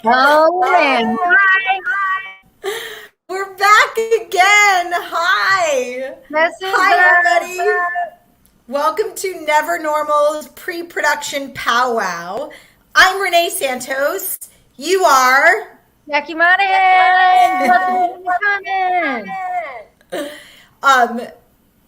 Oh, man. We're back again. Hi. Hi, everybody. Welcome to Never Normal's pre-production powwow. I'm Renee Santos. You are Jackie Monahan.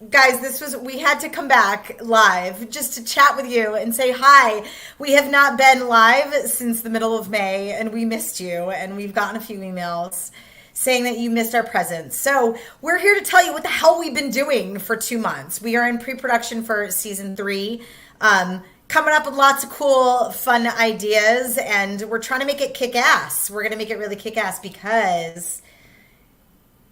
Guys, we had to come back live just to chat with you and say hi. We have not been live since the middle of May, and we missed you, and we've gotten a few emails saying that you missed our presence. So we're here to tell you what the hell we've been doing for 2 months. We are in pre-production for season 3, coming up with lots of cool, fun ideas, and we're trying to make it kick-ass. We're going to make it really kick-ass because...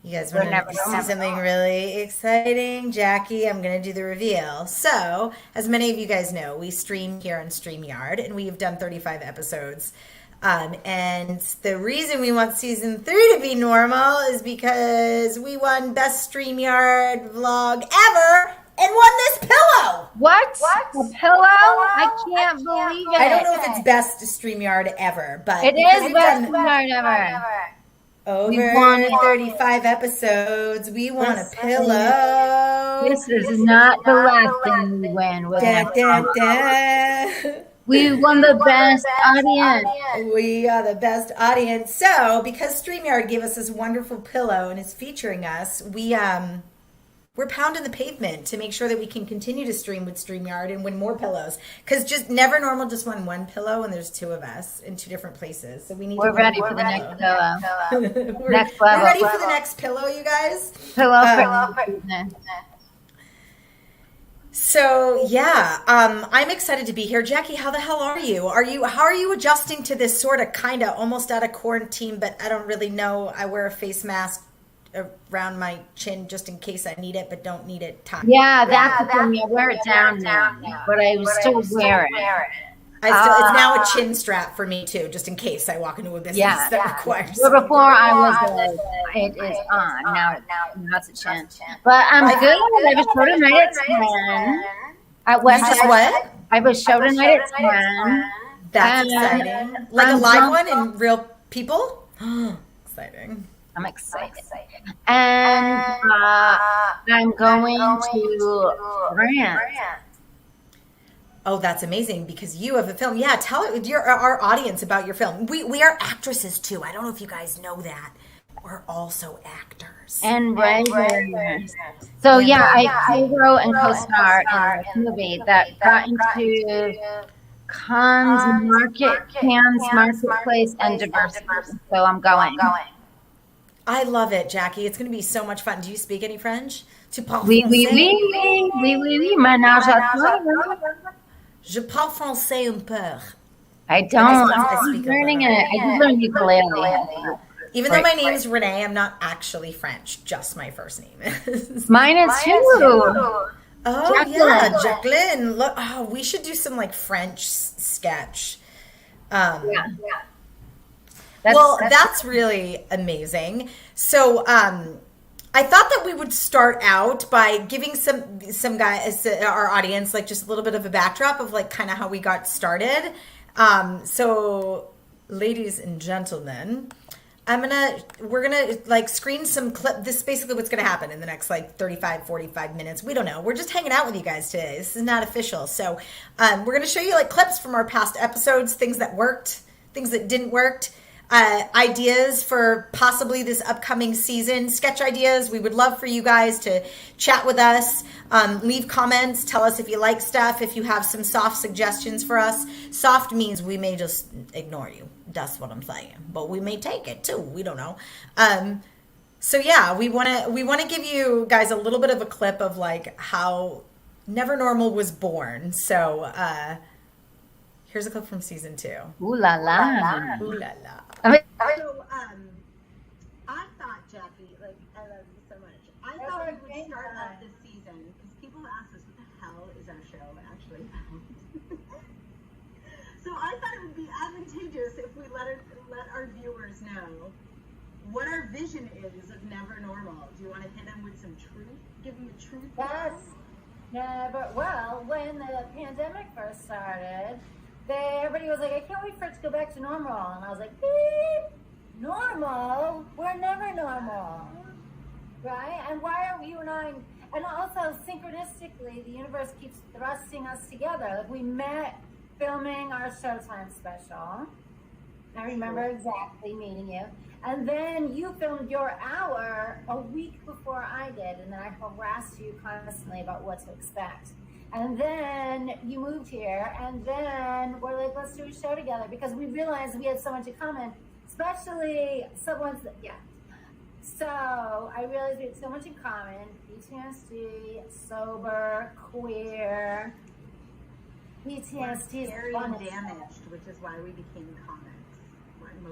You guys want to see something really exciting? Jackie, I'm going to do the reveal. So, as many of you guys know, we stream here on StreamYard, and we've done 35 episodes. And the reason we want season 3 to be normal is because we won Best StreamYard Vlog Ever and won this pillow. What? A pillow? I can't believe it. I don't know if it's Best StreamYard Ever, but... It is Best StreamYard Ever. Over 35 episodes, we want a pillow. This is not the last thing we win. We won the best audience. We are the best audience. So, because StreamYard gave us this wonderful pillow and is featuring us, we're pounding the pavement to make sure that we can continue to stream with StreamYard and win more pillows. Because just Never Normal just won one pillow, and there's 2 of us in 2 different places. So we're ready for the next pillow. Next level. We're ready for the next pillow, you guys. Pillow. So yeah, I'm excited to be here. Jackie, how the hell are you? How are you adjusting to this sort of kind of almost out of quarantine? But I don't really know. I wear a face mask around my chin just in case I need it, but don't need it time. Yeah, that's the thing. I wear it down now, but I still wear it. It's now a chin strap for me too, just in case I walk into a business that requires. Well, before I was it is on. Now it's a chin. But I'm good. I have a show tonight at 10. At West. What? I have a show tonight at 10. That's exciting. Like a live one in real people. Exciting. I'm excited. And I'm going to France. Oh, that's amazing because you have a film. Yeah, tell our audience about your film. We are actresses too. I don't know if you guys know that. We're also actors. And writers. So yeah, I co-wrote and co-star in a movie that got into Cannes Marketplace and Diversity. So I'm going. I love it, Jackie. It's going to be so much fun. Do you speak any French? Oui, maintenant j'attends. Je parle français un peu. I don't. I'm learning it. I just learned ukulele. Even though my name's Renee, I'm not actually French. Just my first name is. Mine is too. Oh, Jacqueline. Jacqueline. Look, we should do some like French sketch. That's really amazing. So, I thought that we would start out by giving some guys, our audience, like just a little bit of a backdrop of like kind of how we got started. So, ladies and gentlemen, we're gonna like screen some clip. This is basically what's gonna happen in the next like 35, 45 minutes. We don't know. We're just hanging out with you guys today. This is not official. So we're gonna show you like clips from our past episodes, things that worked, things that didn't work, ideas for possibly this upcoming season, sketch ideas. We would love for you guys to chat with us, leave comments, tell us if you like stuff, if you have some soft suggestions for us. Soft means we may just ignore you. That's what I'm saying. But we may take it too. We don't know. So yeah, we want to give you guys a little bit of a clip of like how Never Normal was born. So here's a clip from season 2. Ooh la la. Ooh la la. So, I thought, Jackie, like, I love you so much. I thought we would start off this season, because people ask us, what the hell is our show actually about? So I thought it would be advantageous if we let our viewers know what our vision is of Never Normal. Do you want to hit them with some truth? Give them the truth? Yes. Never. Well, when the pandemic first started, everybody was like, I can't wait for it to go back to normal. And I was like, beep, normal? We're never normal. Right? And why are you and I, and also synchronistically, the universe keeps thrusting us together. Like we met filming our Showtime special. I remember exactly meeting you. And then you filmed your hour a week before I did. And then I harassed you constantly about what to expect. And then you moved here, and then we're like, let's do a show together because we realized we had so much in common, especially someone's, yeah. So I realized we had so much in common, PTSD, sober, queer, PTSD is very fun. damaged, which is why we became comics.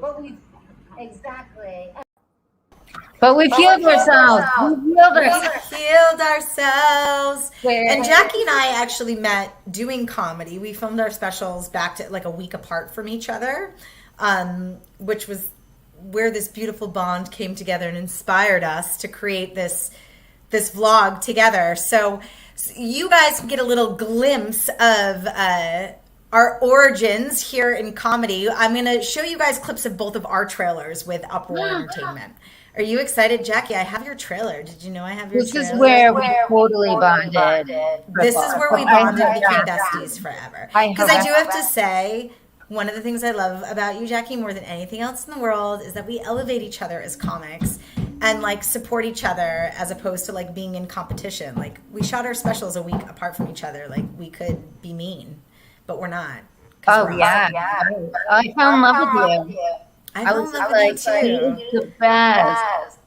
But we, exactly. But we've healed ourselves. We've Healed ourselves. Where- And Jackie and I actually met doing comedy. We filmed our specials back to like a week apart from each other, which was where this beautiful bond came together and inspired us to create this vlog together. So you guys can get a little glimpse of our origins here in comedy. I'm going to show you guys clips of both of our trailers with Uproar Entertainment. Are you excited, Jackie? I have your trailer. Did you know I have your trailer? This is where we totally bonded. This is where we bonded and became besties forever. Because I do have to say, one of the things I love about you, Jackie, more than anything else in the world, is that we elevate each other as comics and like support each other as opposed to like being in competition. Like we shot our specials a week apart from each other. Like we could be mean, but we're not. Oh yeah. I fell in love with you. I was love like, it too. the best.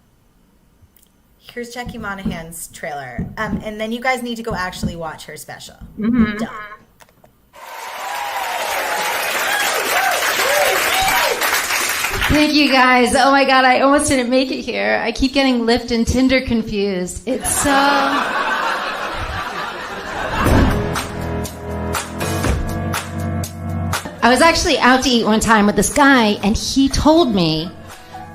Here's Jackie Monahan's trailer. And then you guys need to go actually watch her special. Mm-hmm. Done. Thank you guys. Oh my God, I almost didn't make it here. I keep getting Lyft and Tinder confused. It's so... I was actually out to eat one time with this guy, and he told me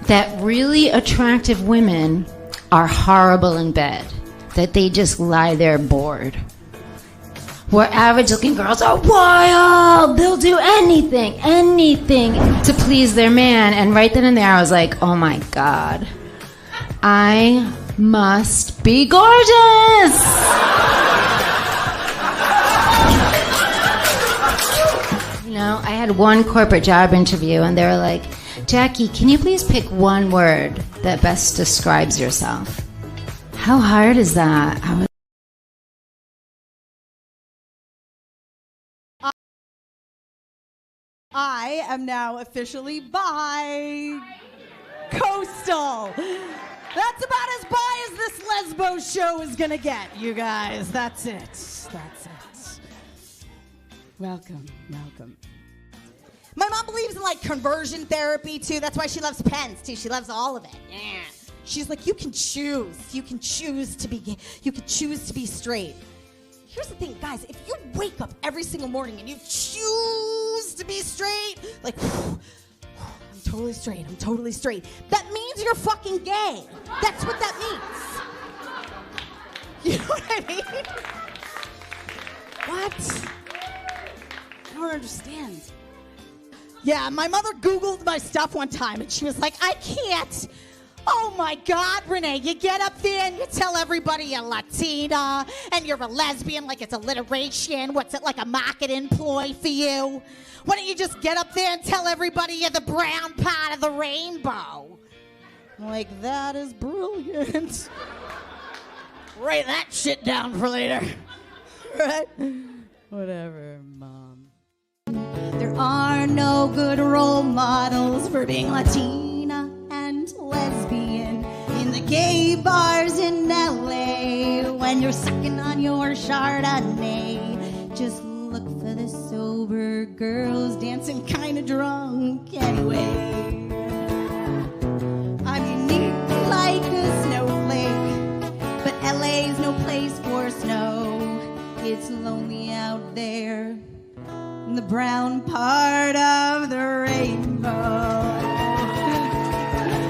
that really attractive women are horrible in bed, that they just lie there bored. Where average-looking girls are wild. They'll do anything to please their man. And right then and there, I was like, oh my God, I must be gorgeous. You know, I had one corporate job interview, and they were like, Jackie, can you please pick one word that best describes yourself? How hard is that? I am now officially bi-coastal. That's about as bi as this Lesbo show is gonna get, you guys. That's it. That's it. Welcome, welcome. My mom believes in like conversion therapy too. That's why she loves Pence too. She loves all of it. Yeah. She's like, you can choose. You can choose to be gay. You can choose to be straight. Here's the thing, guys. If you wake up every single morning and you choose to be straight, like, I'm totally straight. I'm totally straight. That means you're fucking gay. That's what that means. You know what I mean? What? I don't understand. Yeah, my mother Googled my stuff one time, and she was like, I can't. Oh, my God, Renee, you get up there and you tell everybody you're Latina and you're a lesbian like it's alliteration. What's it, like a marketing ploy for you? Why don't you just get up there and tell everybody you're the brown part of the rainbow? I'm like, that is brilliant. Write that shit down for later. Right? Whatever, Mom. There are no good role models for being Latina and lesbian in the gay bars in LA. When you're sucking on your Chardonnay, just look for the sober girls dancing kinda drunk anyway. I'm unique like a snowflake, but LA's no place for snow. It's lonely out there in the brown part of the rainbow.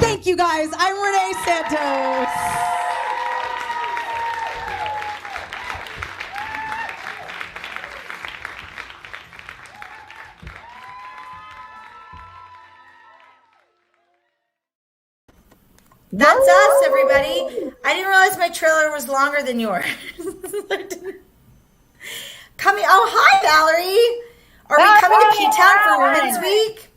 Thank you guys. I'm Renee Santos. That's us, everybody. I didn't realize my trailer was longer than yours. Oh, hi, Valerie. Are we coming to P-Town for Women's Week?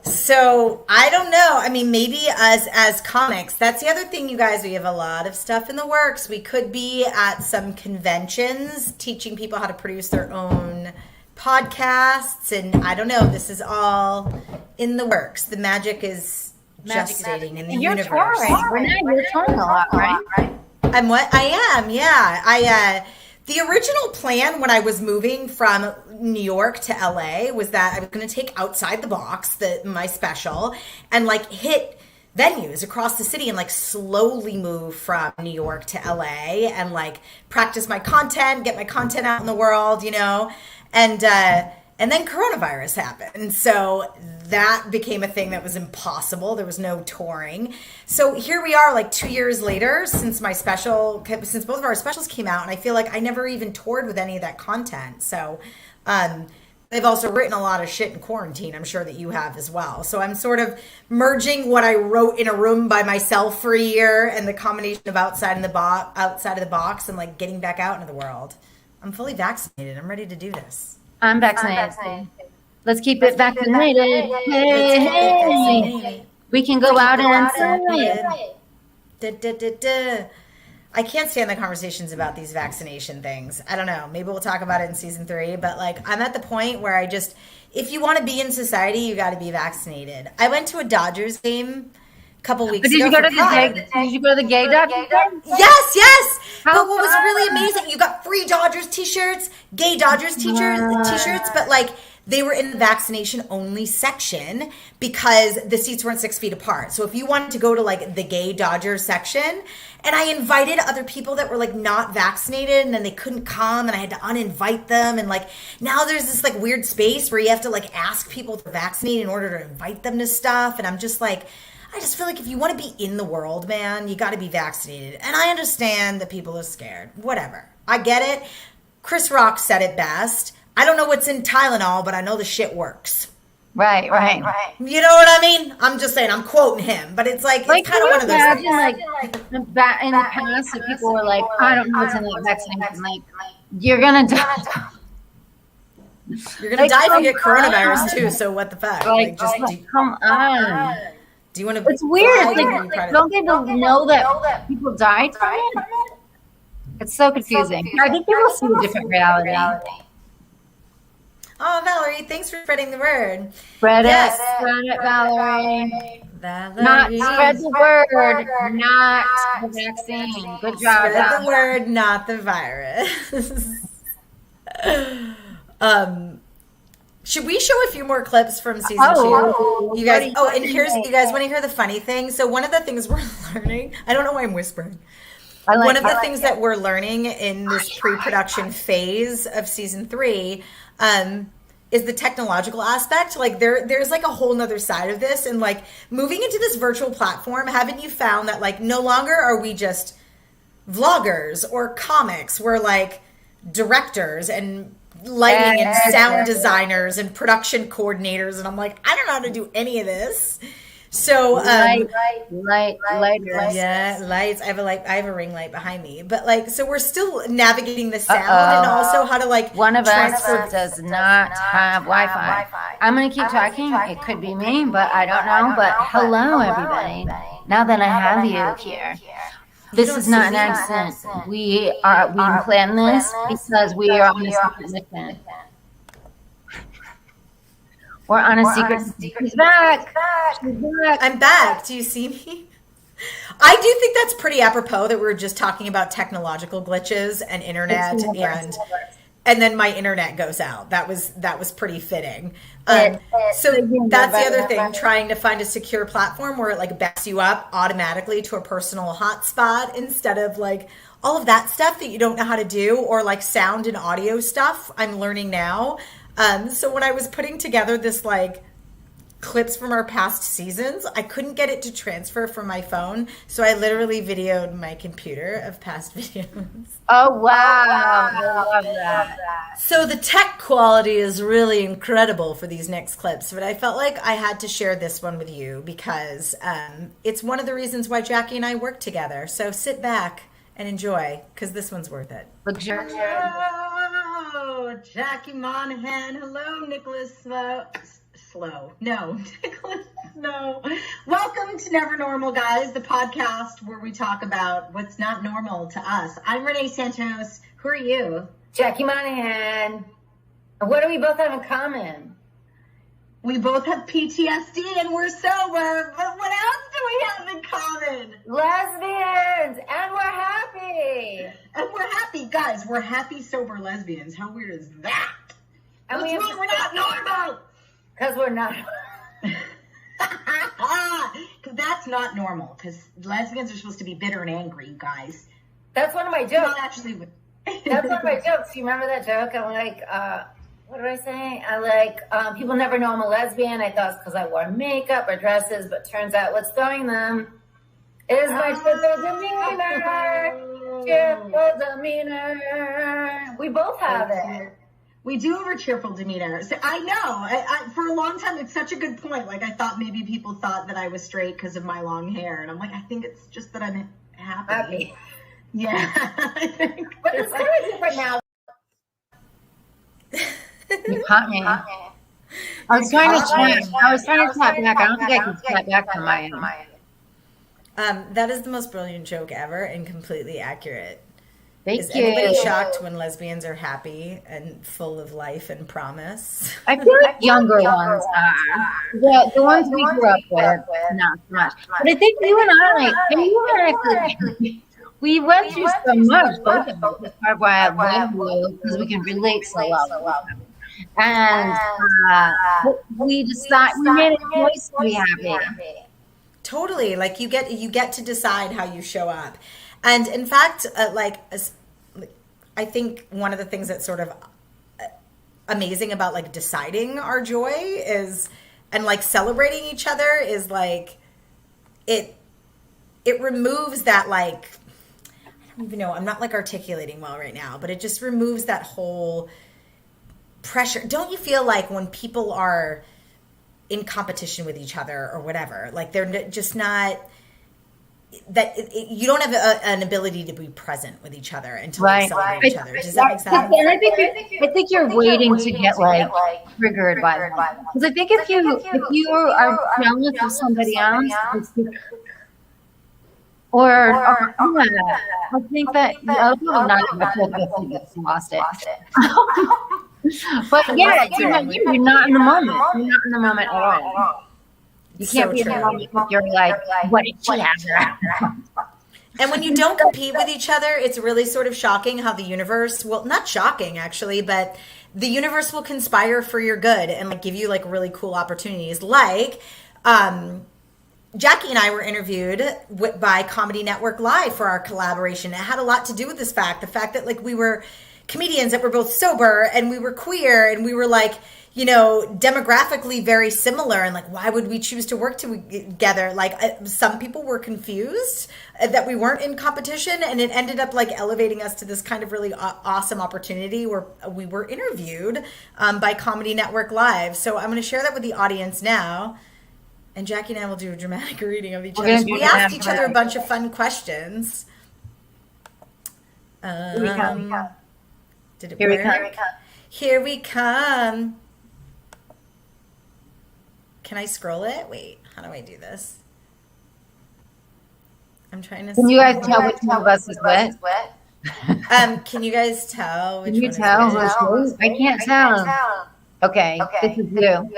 So, I don't know. I mean, maybe as comics. That's the other thing, you guys. We have a lot of stuff in the works. We could be at some conventions teaching people how to produce their own podcasts. And I don't know. This is all in the works. The magic is gestating in the universe. Touring. Renee, you're touring a lot, right? I'm what? I am, yeah. The original plan when I was moving from New York to LA was that I was going to take Outside the Box, my special, and like hit venues across the city and like slowly move from New York to LA and like practice my content, get my content out in the world, you know, and then coronavirus happened. So that became a thing that was impossible. There was no touring. So here we are like 2 years later since both of our specials came out. And I feel like I never even toured with any of that content. So they've also written a lot of shit in quarantine. I'm sure that you have as well. So I'm sort of merging what I wrote in a room by myself for a year and the combination of outside of the box and like getting back out into the world. I'm fully vaccinated. I'm ready to do this. I'm vaccinated. Let's keep it vaccinated. Hey. We can go out and celebrate. I can't stand the conversations about these vaccination things. I don't know. Maybe we'll talk about it in season 3. But like, I'm at the point where if you want to be in society, you got to be vaccinated. I went to a Dodgers game a couple weeks ago. Did you go to the gay Dodgers game? Yes. But what was really amazing, you got free Dodgers t-shirts, gay Dodgers t-shirts, but like they were in the vaccination only section because the seats weren't 6 feet apart. So if you wanted to go to like the gay Dodgers section, and I invited other people that were like not vaccinated and then they couldn't come and I had to uninvite them. And like now there's this like weird space where you have to like ask people to vaccinate in order to invite them to stuff. And I'm just like, I just feel like if you want to be in the world, man, you got to be vaccinated. And I understand that people are scared. Whatever. I get it. Chris Rock said it best. I don't know what's in Tylenol, but I know the shit works. Right. You know what I mean? I'm just saying, I'm quoting him, but it's like it's kind of one of those things. Like in the past, if people were like, I don't know what's in that vaccination, like, you're going to die. You're going to die if you get coronavirus, too, so what the fuck? Come on. Do you want to? It's weird. Like, don't they know that people died from it? It's so confusing. I think people see a different reality. Oh, Valerie, thanks for spreading the word. Spread it, Valerie. Not spread the word, not the vaccine. Good job. Spread the word, not the virus. Should we show a few more clips from season 2? You guys. Oh, and you guys want to hear the funny thing? So one of the things we're learning. I don't know why I'm whispering. One of the things that we're learning in this pre-production phase of season 3 is the technological aspect. Like there's like a whole nother side of this, and like moving into this virtual platform, haven't you found that like no longer are we just vloggers or comics, we're like directors and lighting and sound designers and production coordinators, and I'm like, I don't know how to do any of this. So lighters. yeah, lights. I have a ring light behind me, but like, so we're still navigating the sound and also how to like one of transfer. us does not have Wi-Fi. I'm gonna keep talking. It could be me, but I don't know. But hello, everybody. Now that I have you here, this is not an accident. We planned this because we are on a secret mission. We're on a secret. She's back. She's back. I'm back. Do you see me? I do think that's pretty apropos that we were just talking about technological glitches and internet, and then my internet goes out. That was pretty fitting. So that's the other thing, trying to find a secure platform where it like backs you up automatically to a personal hotspot instead of like all of that stuff that you don't know how to do, or like sound and audio stuff I'm learning now. So when I was putting together this like clips from our past seasons, I couldn't get it to transfer from my phone, so I literally videoed my computer of past videos. Oh wow. I love that. So the tech quality is really incredible for these next clips, but I felt like I had to share this one with you because it's one of the reasons why Jackie and I work together. So sit back and enjoy, because this one's worth it. Hello, Jackie Monahan. Hello, Nicholas Nicholas Snow. Welcome to Never Normal, guys, the podcast where we talk about what's not normal to us. I'm Renee Santos. Who are you? Jackie Monahan. What do we both have in common? We both have PTSD and we're sober, but what else do we have in common? Lesbians, and we're happy. And we're happy, guys. We're happy, sober lesbians. How weird is that? And What's wrong? We're not normal. Because we're not. Because that's not normal. Because lesbians are supposed to be bitter and angry, you guys. That's one of my jokes. Not actually. That's one of my jokes. You remember that joke? I'm like, what did I say? I like, people never know I'm a lesbian. I thought it's because I wore makeup or dresses, but turns out what's throwing them is my cheerful demeanor. Cheerful demeanor. We both have it. We do have a cheerful demeanor. So I know. I for a long time, it's such a good point. Like, I thought maybe people thought that I was straight because of my long hair. And I'm like, I think it's just that I'm happy. Yeah. I think. But it's kind of different now. You caught me. I was trying to tap back. I don't think I can tap back from my end. That is the most brilliant joke ever and completely accurate. Thank Is you. anybody shocked when lesbians are happy and full of life and promise? I feel like younger ones are. The ones we grew up with, not so much. But I think you and I we went through so much, both of us. That's part of why I love you, because we can relate so well. And we made a choice to be happy. Totally. Like you get to decide how you show up. And in fact, I think one of the things that's sort of amazing about like deciding our joy is, and like celebrating each other is like, it removes that like, I don't even know, I'm not like articulating well right now, but it just removes that whole pressure. Don't you feel like when people are in competition with each other or whatever, like they're just not, that you don't have an ability to be present with each other and to like, celebrate each other. Does that make sense? And I think you're waiting to get like triggered by them. Because I think if you are jealous of somebody else, I think that the other people not even lost it. But yeah, you're not in the moment. You're not in the moment at all. You can't be in the moment if you're like, what did she have? And when you don't compete with each other, it's really sort of shocking how the universe, well, not shocking actually, but the universe will conspire for your good and like give you like really cool opportunities. Like, Jackie and I were interviewed by Comedy Network Live for our collaboration. It had a lot to do with the fact that like we were comedians that were both sober and we were queer and we were like, demographically very similar, and like, why would we choose to work together? Like, some people were confused that we weren't in competition, and it ended up like elevating us to this kind of really awesome opportunity where we were interviewed by Comedy Network Live. So I'm going to share that with the audience now. And Jackie and I will do a dramatic reading of each other. We asked each other a bunch of fun questions. Here we come. Did it Here we work? come. Here we come. Can I scroll it? Wait, how do I do this? I'm trying to. Can you guys tell which one of us is what? Can you guys tell which Can you one tell is who's who? I can't tell. Okay, this is you.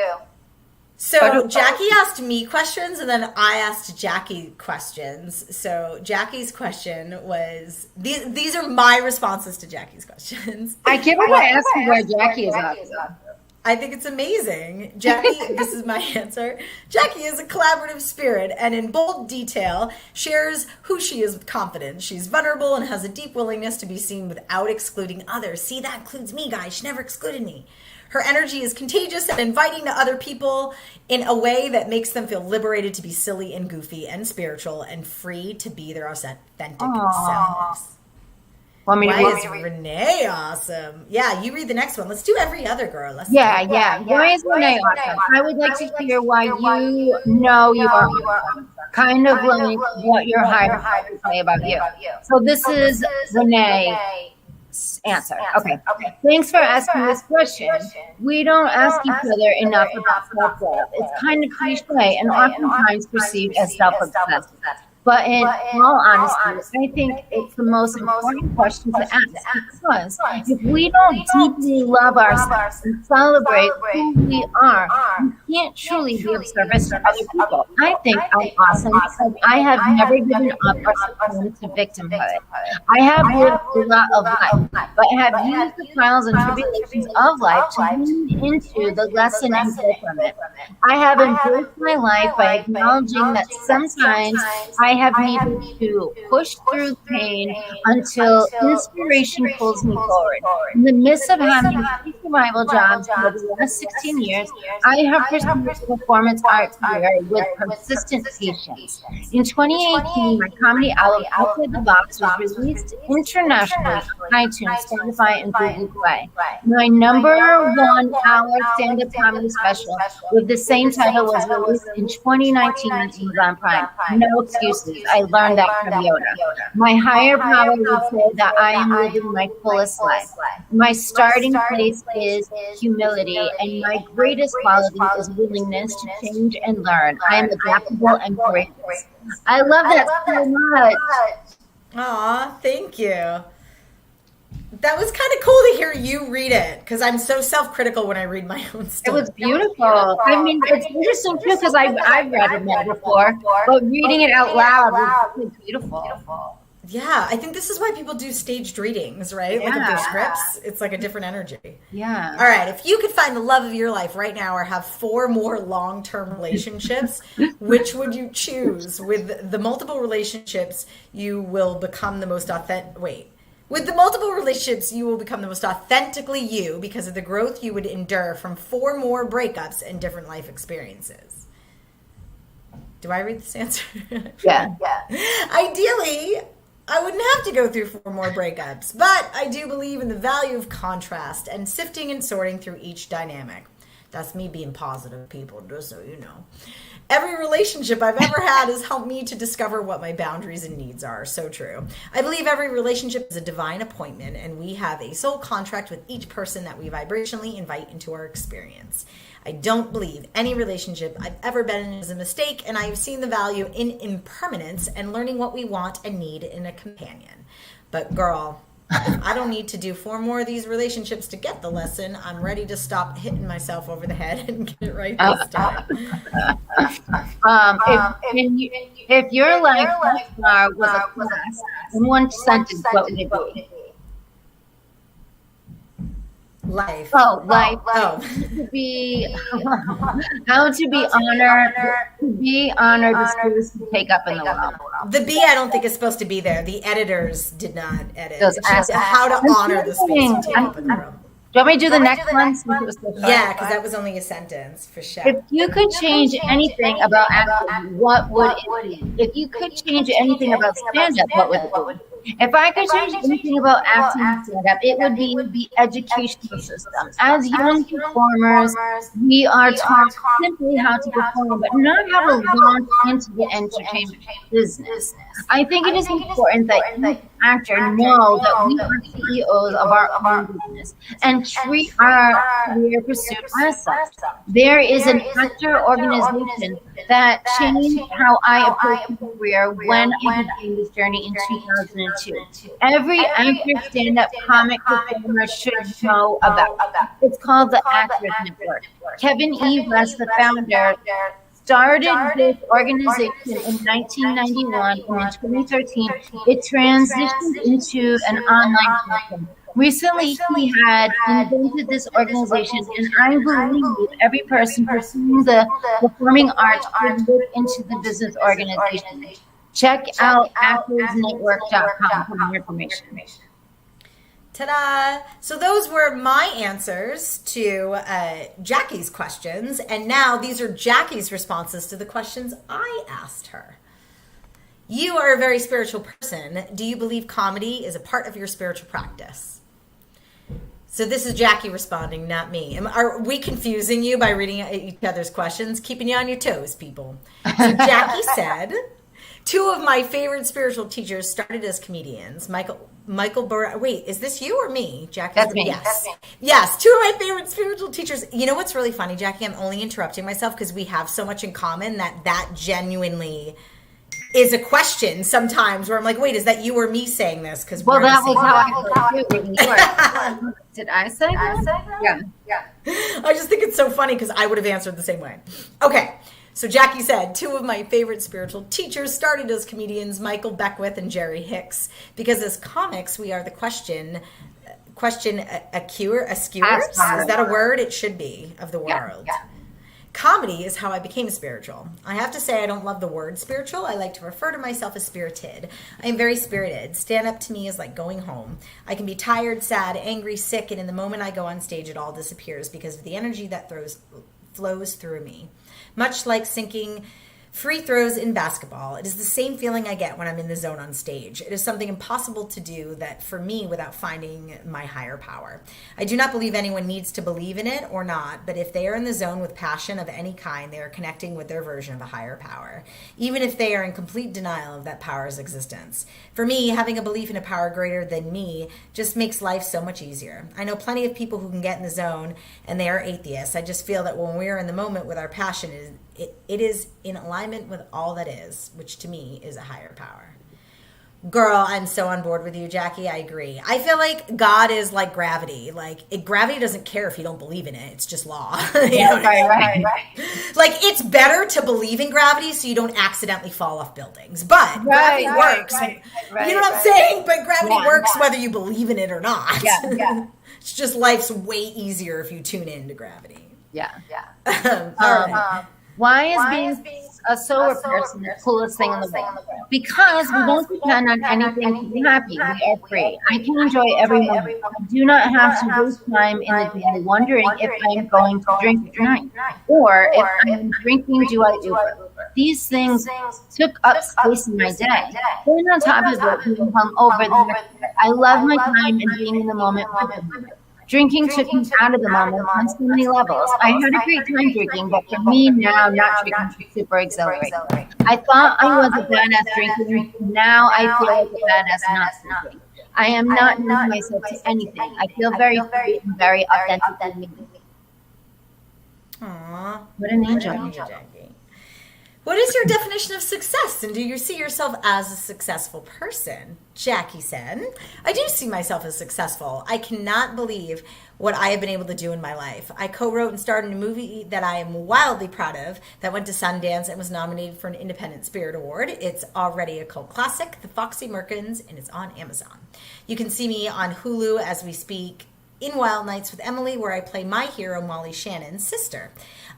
So Jackie asked me questions, and then I asked Jackie questions. So Jackie's question was, these are my responses to Jackie's questions. I can't believe I asked you where Jackie is at. I think it's amazing. Jackie, this is my answer. Jackie is a collaborative spirit and in bold detail shares who she is with confidence. She's vulnerable and has a deep willingness to be seen without excluding others. See, that includes me, guys. She never excluded me. Her energy is contagious and inviting to other people in a way that makes them feel liberated to be silly and goofy and spiritual and free to be their authentic selves. Want me to Why read? is Renee awesome? Yeah, you read the next one. Let's do every other girl. Yeah. Why is Renee awesome? I would like to hear why you know you are awesome. Kind of like what your higher power say about you. So this is Renee's answer. Okay. Thanks for asking this question. We don't ask each other enough about self-love. It's kind of cliche and oftentimes perceived as self-obsessed. But in all honesty, I think it's the most important question to ask, because if we don't deeply love ourselves and celebrate who we are, we can't truly be of service to other people. I think I'm awesome because I have never given up or succumbed to victimhood. I have lived a lot of life, but have used the trials and tribulations of life to lean into the lesson and grow from it. I have embraced my life by acknowledging that sometimes I have needed to push through pain until inspiration pulls me forward. In the midst of having 3 survival jobs for the last 16 years, I have pursued a performance art career with persistent patience. In 2018, my comedy album Outside the Box was released internationally on iTunes, Spotify, and Google Play. My #1 hour stand-up comedy special with the same title was released in 2019 on Amazon Prime. No excuses. I learned that from Yoda. My higher power would say that I am living my fullest life. My starting place is humility, and my greatest quality is willingness to change and learn. I am adaptable and courageous. I love that so much. Aw, thank you. That was kind of cool to hear you read it, because I'm so self-critical when I read my own stuff. It was beautiful. I mean, it's interesting too because I've read it before, but reading it out loud was beautiful. Yeah, I think this is why people do staged readings, right? Like if they're scripts, it's like a different energy. Yeah. All right, if you could find the love of your life right now or have 4 more long-term relationships, which would you choose? With the multiple relationships, you will become the most authentic... With the multiple relationships, you will become the most authentically you because of the growth you would endure from 4 more breakups and different life experiences. Do I read this answer? Yeah. Ideally, I wouldn't have to go through 4 more breakups, but I do believe in the value of contrast and sifting and sorting through each dynamic. That's me being positive, people, just so you know. Every relationship I've ever had has helped me to discover what my boundaries and needs are. So true. I believe every relationship is a divine appointment, and we have a soul contract with each person that we vibrationally invite into our experience. I don't believe any relationship I've ever been in is a mistake, and I have seen the value in impermanence and learning what we want and need in a companion. But girl, I don't need to do 4 more of these relationships to get the lesson. I'm ready to stop hitting myself over the head and get it right this time. If your life thus far was a class, in one sentence, what would it be? Life. Life. To be, how to be honored, the space to take up in the world. The B I don't think is supposed to be there. The editors did not edit. It should say how to honor the space to take up in the world. Do you want me to do the next one? Since it was so short? Yeah, because that was only a sentence for sure. If you could change anything about acting, what would it be? If you could change anything about stand-up, what would it be? If I could change anything about acting and stand-up, it would be the educational system. As young performers, we are taught simply how to perform, but not how to launch into the entertainment business. I think it is important that each actor know that we are CEOs of our own business and treat our career pursuit as such. There is an actor organization that changed how I approached my career when I began this journey in 2002. Every actor, stand-up comic performer should know about it. It's called the Actors Network. Kevin E. West, the founder, started this organization in 1991, and in 2013, it transitioned into an online platform. Recently, he had invented this organization, and I believe every person pursuing the performing arts should look into the business organization. Check out actorsnetwork.com for more information. Ta-da! So those were my answers to Jackie's questions, and now these are Jackie's responses to the questions I asked her. You are a very spiritual person. Do you believe comedy is a part of your spiritual practice? So this is Jackie responding, not me. Are we confusing you by reading each other's questions? Keeping you on your toes, people. So Jackie said, 2 of my favorite spiritual teachers started as comedians. Michael Burr. Wait, is this you or me, Jackie? That's me. Yes. Yes, 2 of my favorite spiritual teachers. You know what's really funny, Jackie? I'm only interrupting myself because we have so much in common that genuinely is a question sometimes where I'm like, wait, is that you or me saying this? Because Well, that was how I felt too. Did I say that? Yeah. I just think it's so funny because I would have answered the same way. Okay. So Jackie said, 2 of my favorite spiritual teachers started as comedians, Michael Beckwith and Jerry Hicks, because as comics, we are the question a skewer? Is that a word? It should be, of the world. Yeah. Comedy is how I became spiritual. I have to say I don't love the word spiritual. I like to refer to myself as spirited. I am very spirited. Stand-up to me is like going home. I can be tired, sad, angry, sick, and in the moment I go on stage, it all disappears because of the energy that flows through me. Much like sinking free throws in basketball, it is the same feeling I get when I'm in the zone on stage. It is something impossible to do that for me without finding my higher power. I do not believe anyone needs to believe in it or not, but if they are in the zone with passion of any kind, they are connecting with their version of a higher power, even if they are in complete denial of that power's existence. For me, having a belief in a power greater than me just makes life so much easier. I know plenty of people who can get in the zone and they are atheists. I just feel that when we are in the moment with our passion, it is in alignment with all that is, which to me is a higher power. Girl, I'm so on board with you, Jackie. I agree. I feel like God is like gravity. Gravity doesn't care if you don't believe in it. It's just law. Right. Like, it's better to believe in gravity so you don't accidentally fall off buildings. But gravity works. You know what I'm saying? But gravity works whether you believe in it or not. Yeah. It's just life's way easier if you tune into gravity. Yeah. All right. Why is being a sober person the coolest thing in the world? Because we don't depend on anything to be happy. We are free. I can enjoy every moment. I do not have to waste time in the day wondering if I am going to drink tonight. Or if I am drinking, do I Uber? These things took up space in my day. Then on top of it, being hungover, I love my time and being in the moment with them. Drinking took me out of the moment on so many levels. I had a great time drinking, but for me now, not drinking is super exhilarating. I thought I was a badass drinker. Now I feel like a badass not drinking. I am not losing myself to anything. I feel very free and very authentic in me. Aww. What an angel. What is your definition of success, and do you see yourself as a successful person? Jackie said, I do see myself as successful. I cannot believe what I have been able to do in my life. I co-wrote and starred in a movie that I am wildly proud of that went to Sundance and was nominated for an Independent Spirit Award. It's already a cult classic, The Foxy Merkins, and it's on Amazon. You can see me on Hulu as we speak in Wild Nights with Emily, where I play my hero, Molly Shannon's sister.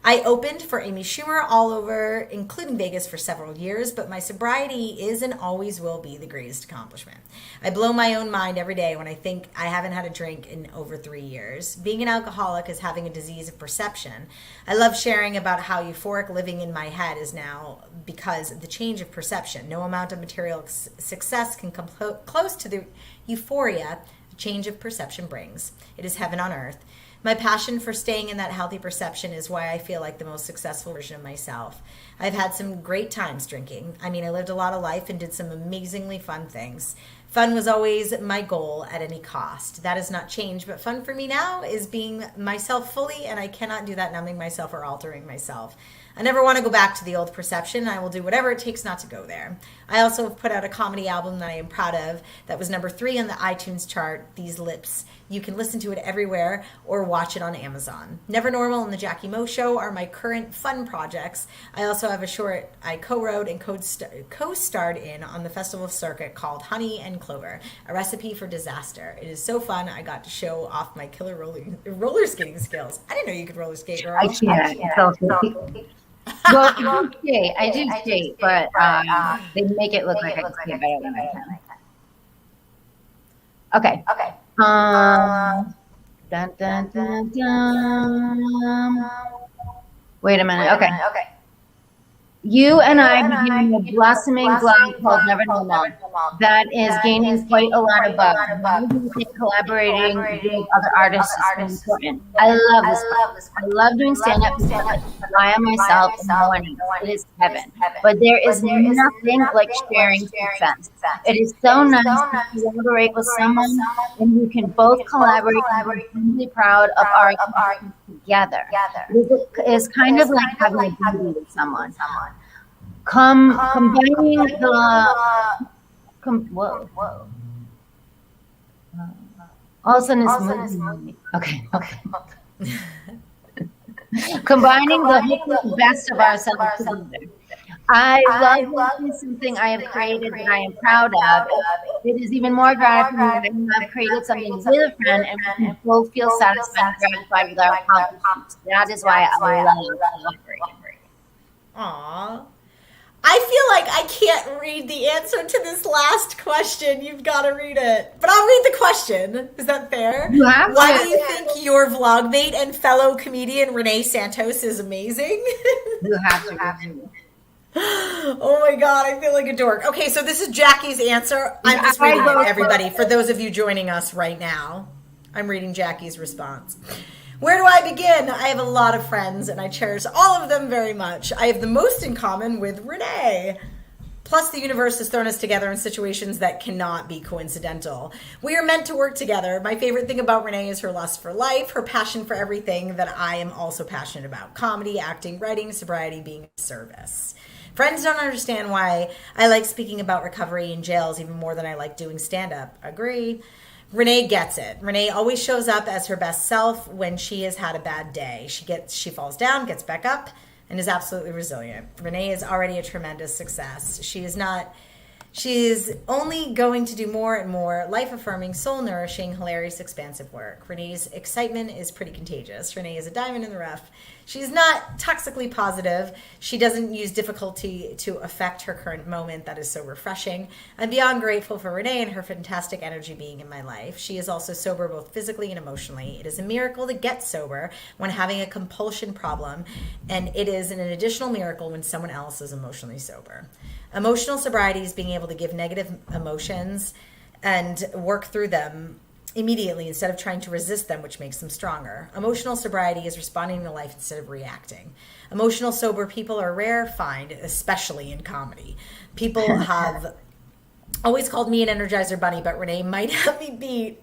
I opened for Amy Schumer all over, including Vegas, for several years, but my sobriety is and always will be the greatest accomplishment. I blow my own mind every day when I think I haven't had a drink in over 3 years. Being an alcoholic is having a disease of perception. I love sharing about how euphoric living in my head is now because of the change of perception. No amount of material success can come close to the euphoria a change of perception brings. It is heaven on earth. My passion for staying in that healthy perception is why I feel like the most successful version of myself. I've had some great times drinking. I mean, I lived a lot of life and did some amazingly fun things. Fun was always my goal at any cost. That has not changed, but fun for me now is being myself fully, and I cannot do that numbing myself or altering myself. I never want to go back to the old perception. I will do whatever it takes not to go there. I also have put out a comedy album that I am proud of that was number 3 on the iTunes chart, These Lips. You can listen to it everywhere or watch it on Amazon. Never Normal and The Jackie Mo Show are my current fun projects. I also have a short I co-wrote and co-starred in on the festival circuit called Honey and Clover, a recipe for disaster. It is so fun. I got to show off my killer roller skating skills. I didn't know you could roller skate, girl. I can't. Well, I do skate, but they make it look like I can skate better than I can. Okay. Dun, dun, dun, dun. Wait a minute. Okay. You and I began a blossoming blog called Never Normal that is gaining quite a lot of buzz. I think collaborating with other artists is important. I love this book. I love doing stand-up because I rely on myself and no one else. It is heaven. But there is nothing like sharing success. It is so nice to collaborate with someone and you can both collaborate and be really proud of our accomplishments together. It is kind of like having a baby with someone. Combining the all of a sudden it's moving. Okay. Combining the best of ourselves together. I love something I have created that I am proud of. It is even more gratifying that I have created something with a friend and we can both feel satisfied and gratified with our accomplishments. That is why I love collaborating. Aww. I feel like I can't read the answer to this last question. You've got to read it. But I'll read the question. Is that fair? You have to. Why do you think your vlogmate and fellow comedian Renee Santos is amazing? You have to. Oh my God, I feel like a dork. Okay, so this is Jackie's answer. I'm just reading it, everybody. For those of you joining us right now, I'm reading Jackie's response. Where do I begin? I have a lot of friends, and I cherish all of them very much. I have the most in common with Renee. Plus, the universe has thrown us together in situations that cannot be coincidental. We are meant to work together. My favorite thing about Renee is her lust for life, her passion for everything that I am also passionate about. Comedy, acting, writing, sobriety, being of service. Friends don't understand why I like speaking about recovery in jails even more than I like doing stand-up. Agree. Renee gets it. Renee always shows up as her best self when she has had a bad day. She falls down, gets back up, and is absolutely resilient. Renee is already a tremendous success. She is only going to do more and more life-affirming, soul-nourishing, hilarious, expansive work. Renee's excitement is pretty contagious. Renee is a diamond in the rough. She's not toxically positive. She doesn't use difficulty to affect her current moment. That is so refreshing. I'm beyond grateful for Renee and her fantastic energy being in my life. She is also sober both physically and emotionally. It is a miracle to get sober when having a compulsion problem, and it is an additional miracle when someone else is emotionally sober. Emotional sobriety is being able to give negative emotions and work through them immediately instead of trying to resist them, which makes them stronger. Emotional sobriety is responding to life instead of reacting. Emotional sober people are a rare find, especially in comedy. People have always called me an Energizer Bunny, but Renee might have me beat.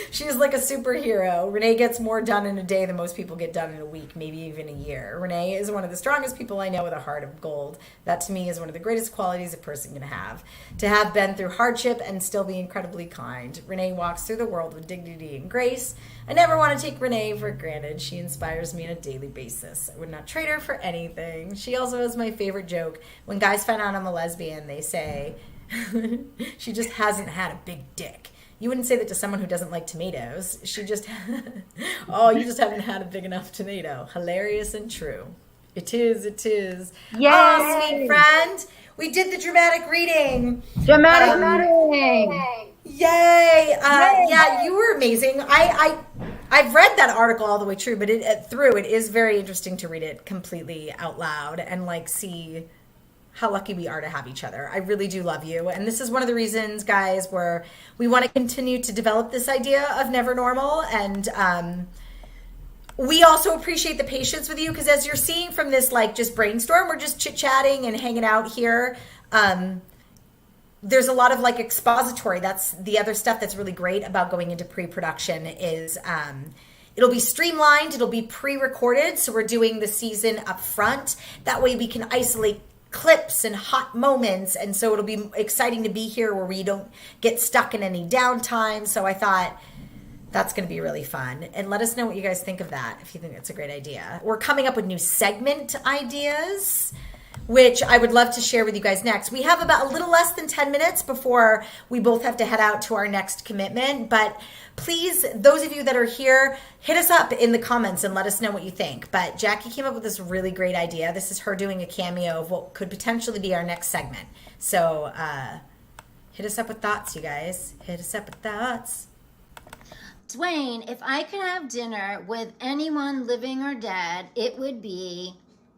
She is like a superhero. Renee gets more done in a day than most people get done in a week, maybe even a year. Renee is one of the strongest people I know with a heart of gold. That to me is one of the greatest qualities a person can have. To have been through hardship and still be incredibly kind. Renee walks through the world with dignity and grace. I never want to take Renee for granted. She inspires me on a daily basis. I would not trade her for anything. She also has my favorite joke. When guys find out I'm a lesbian, they say, she just hasn't had a big dick. You wouldn't say that to someone who doesn't like tomatoes. She just, oh, you just haven't had a big enough tomato. Hilarious and true. It is, it is. Yay! Oh, sweet friend. We did the dramatic reading. Dramatic reading. Yay. Yeah, you were amazing. I've read that article all the way through, but it is very interesting to read it completely out loud and like see how lucky we are to have each other. I really do love you. And this is one of the reasons, guys, where we want to continue to develop this idea of Never Normal. And we also appreciate the patience with you, because as you're seeing from this, like, just brainstorm, we're just chit-chatting and hanging out here. There's a lot of like expository. That's the other stuff that's really great about going into pre-production is it'll be streamlined. It'll be pre-recorded. So we're doing the season up front. That way we can isolate clips and hot moments, and so it'll be exciting to be here where we don't get stuck in any downtime. So I thought that's going to be really fun, and let us know what you guys think of that if you think it's a great idea. We're coming up with new segment ideas, which I would love to share with you guys next. We have about a little less than 10 minutes before we both have to head out to our next commitment. But please, those of you that are here, hit us up in the comments and let us know what you think. But Jackie came up with this really great idea. This is her doing a cameo of what could potentially be our next segment. So hit us up with thoughts, you guys. Hit us up with thoughts. Dwayne, if I could have dinner with anyone living or dead, it would be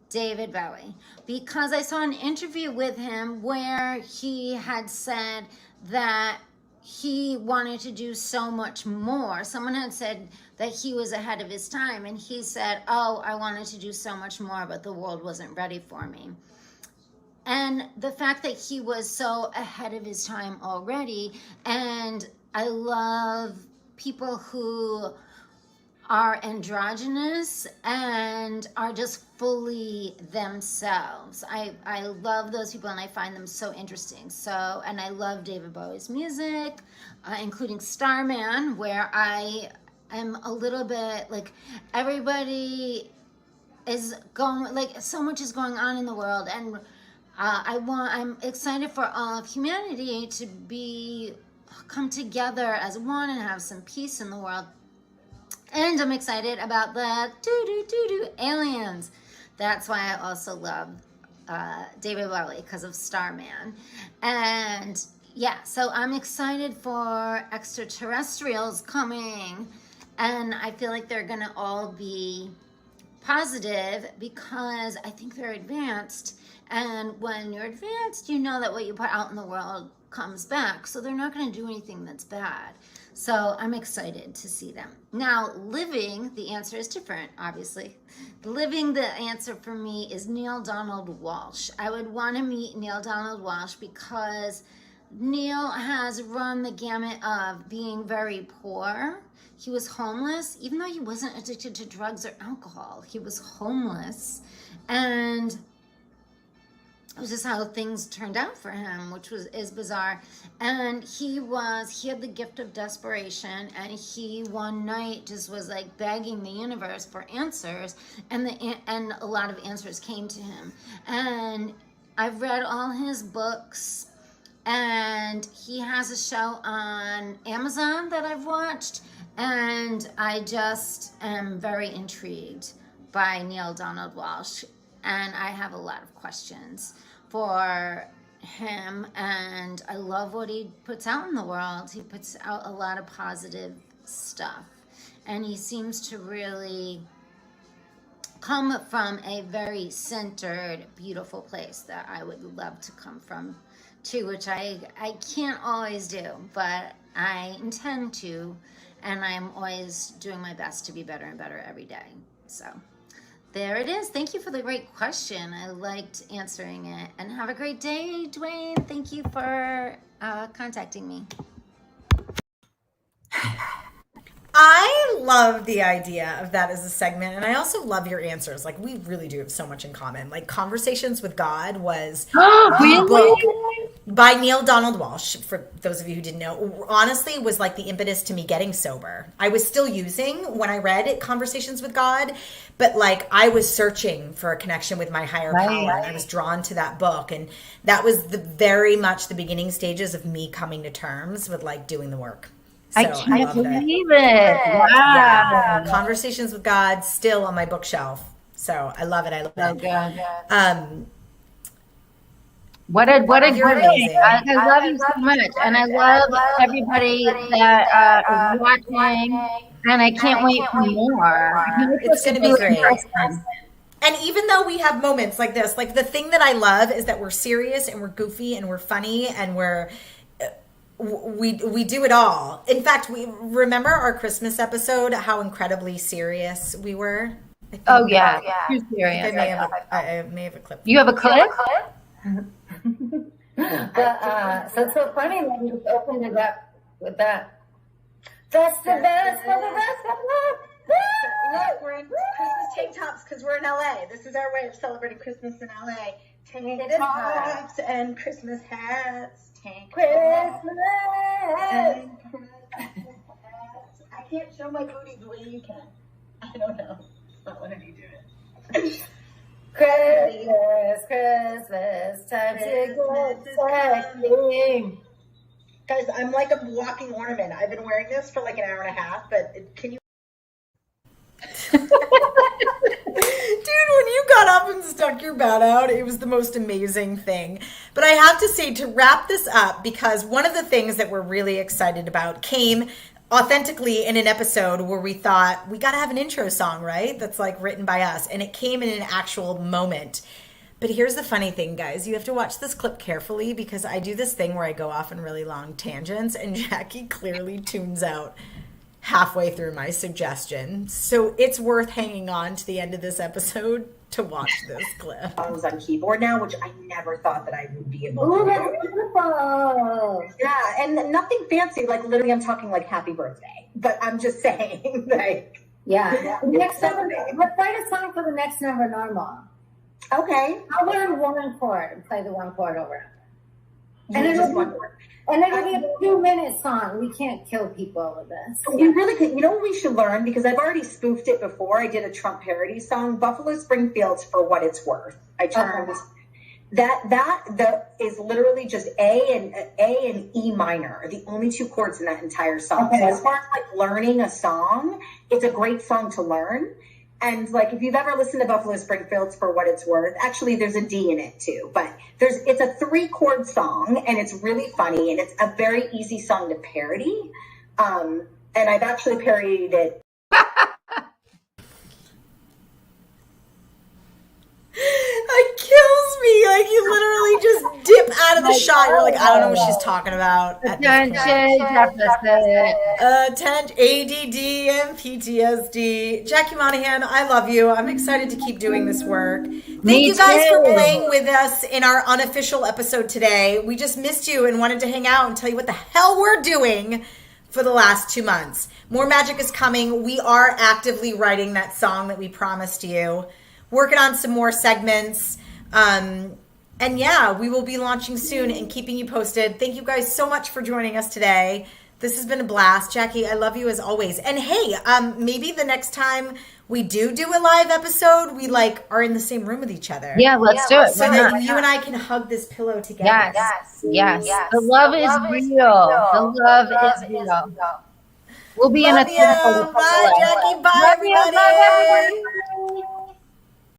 David Bowie, because I saw an interview with him where he had said that he wanted to do so much more. Someone had said that he was ahead of his time, and he said, oh, I wanted to do so much more, but the world wasn't ready for me. And the fact that he was so ahead of his time already, and I love people who are androgynous and are just fully themselves. I love those people, and I find them so interesting. So, and I love David Bowie's music, including Starman, where I am a little bit like, everybody is going, like, so much is going on in the world, and I'm excited for all of humanity to come together as one and have some peace in the world. And I'm excited about the aliens. That's why I also love David Bowie, because of Starman. And yeah, so I'm excited for extraterrestrials coming. And I feel like they're going to all be positive, because I think they're advanced. And when you're advanced, you know that what you put out in the world comes back. So they're not going to do anything that's bad. So I'm excited to see them. Now, living, the answer is different, obviously. Living, the answer for me is Neil Donald Walsh. I would want to meet Neil Donald Walsh because Neil has run the gamut of being very poor. He was homeless, even though he wasn't addicted to drugs or alcohol. He was homeless. And it was just how things turned out for him, which is bizarre. And he had the gift of desperation, and he one night just was like begging the universe for answers, and a lot of answers came to him. And I've read all his books, and he has a show on Amazon that I've watched, and I just am very intrigued by Neil Donald Walsh. And I have a lot of questions for him, and I love what he puts out in the world. He puts out a lot of positive stuff, and he seems to really come from a very centered, beautiful place that I would love to come from too, which I can't always do, but I intend to, and I'm always doing my best to be better and better every day. So there it is. Thank you for the great question. I liked answering it. And have a great day, Dwayne. Thank you for contacting me. I love the idea of that as a segment, and I also love your answers. Like, we really do have so much in common. Like, Conversations with God was the book by Neil Donald Walsh, for those of you who didn't know. Honestly, was like the impetus to me getting sober. I was still using when I read Conversations with God, but like I was searching for a connection with my higher power, and I was drawn to that book, and that was very much the beginning stages of me coming to terms with like doing the work. I So can't loved it. believe it. Wow. Yeah. Conversations with God still on my bookshelf. So I love it. I love So it. good. What a You're great amazing. I love you so much, and I love everybody that is watching, and I can't wait for more. It's going to be great. And even though we have moments like this, like the thing that I love is that we're serious and we're goofy and we're funny and we do it all. In fact, we remember our Christmas episode, how incredibly serious we were. Oh yeah, too serious. I may have a clip. You have a clip? But so it's so funny when you opened it up with that. That's the best of the best of the Look, we're in Christmas tank tops because we're in LA. This is our way of celebrating Christmas in LA. Tank tops and Christmas hats. Tank Christmas hats. I can't show my booty the way you can. I don't know. It's not letting me do it. Christmas, time to get sexy. Guys, I'm like a walking ornament. I've been wearing this for like an hour and a half, but can you? Dude, when you got up and stuck your bat out, it was the most amazing thing. But I have to say, to wrap this up, because one of the things that we're really excited about came authentically in an episode where we thought we got to have an intro song, right? That's like written by us. And it came in an actual moment. But here's the funny thing, guys. You have to watch this clip carefully because I do this thing where I go off in really long tangents and Jackie clearly tunes out halfway through my suggestion. So it's worth hanging on to the end of this episode to watch this clip. Songs on keyboard now, which I never thought that I would be able to Oh, do. that's beautiful. Yeah, and nothing fancy. Like literally, I'm talking like "Happy Birthday," but I'm just saying, like, Yeah. Next number, let's write a song for the next number normal. okay, I'll learn one chord and play the one chord over. and And just it'll one be, word. and it'll be a 2-minute song. We can't kill people with this. We really could. You know what we should learn? Because I've already spoofed it before. I did a Trump parody song, Buffalo Springfield's "For What It's Worth." I turned that is literally just A and E minor, are the only two chords in that entire song. Okay. So as far as like learning a song, it's a great song to learn. And like if you've ever listened to Buffalo Springfield's "For What It's Worth," actually there's a D in it too. But it's a 3-chord song and it's really funny and it's a very easy song to parody. And I've actually parodied it. It kills me. Like you literally just dip out of the shot. You're like, I don't know what she's talking about. At this point. Attention, ADD and PTSD. Jackie Monahan, I love you. I'm excited to keep doing this work. Thank you guys for playing with us in our unofficial episode today. We just missed you and wanted to hang out and tell you what the hell we're doing for the last 2 months. More magic is coming. We are actively writing that song that we promised you. Working on some more segments. And yeah, we will be launching soon and keeping you posted. Thank you guys so much for joining us today. This has been a blast. Jackie, I love you as always. And hey, maybe the next time we do a live episode, we like are in the same room with each other. Yeah, let's do it. So that you and I can hug this pillow together. Yes. The love is real. The love is real. We'll be in a Love you. Bye, Jackie. Bye, everybody. Bye, everybody.